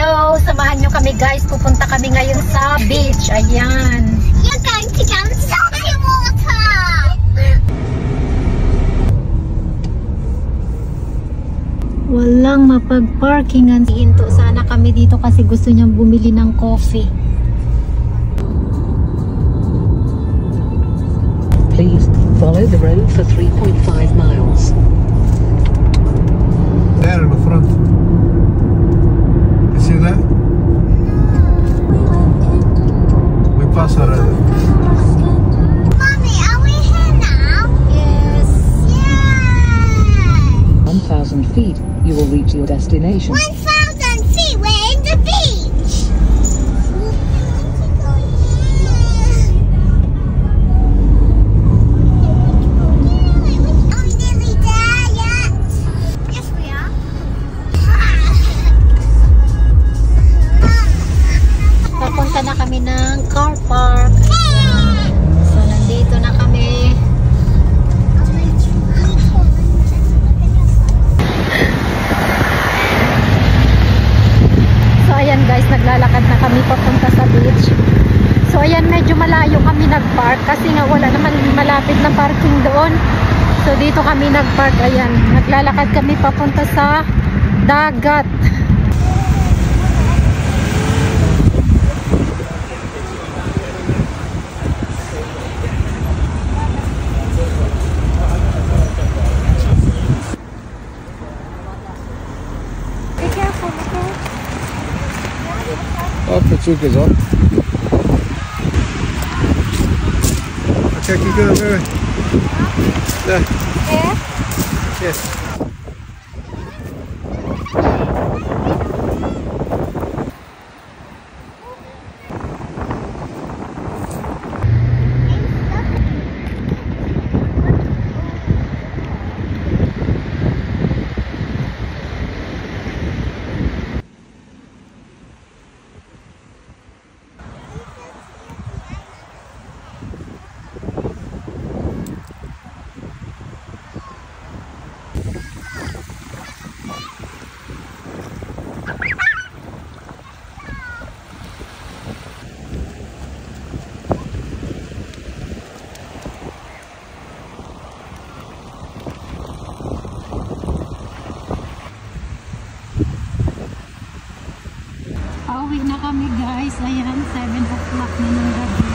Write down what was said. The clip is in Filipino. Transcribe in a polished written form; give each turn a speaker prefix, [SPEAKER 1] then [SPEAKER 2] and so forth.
[SPEAKER 1] Hello! Samahan nyo kami guys. Pupunta kami ngayon sa beach. Ayan.
[SPEAKER 2] You're going to go in salty water!
[SPEAKER 1] Walang mapag-parkingan. Hinto sana kami dito kasi gusto niyang bumili ng coffee.
[SPEAKER 3] Please follow the road for 3.5 miles.
[SPEAKER 4] There in the front. You see that? We pass already.
[SPEAKER 2] Mommy, are we here now?
[SPEAKER 1] Yes.
[SPEAKER 2] Yeah!
[SPEAKER 3] 1,000 feet, you will reach your destination.
[SPEAKER 2] 1,000 feet, we're in the beach! Are we nearly there yet? Yes, we are.
[SPEAKER 1] Papunta na kami ng car park. So, nandito na kami. So, ayan guys, naglalakad na kami papunta sa beach. So, ayan, medyo malayo kami nag-park kasi nga wala naman malapit na parking doon. So, dito kami nag-park. Ayan, naglalakad kami papunta sa dagat. Be careful, okay?
[SPEAKER 4] Up, the Zug is up. Okay, keep going, moving. There.
[SPEAKER 1] Yeah?
[SPEAKER 4] Yes.
[SPEAKER 1] Pauwi na kami guys. Ayan, 7 o'clock na ng gabi.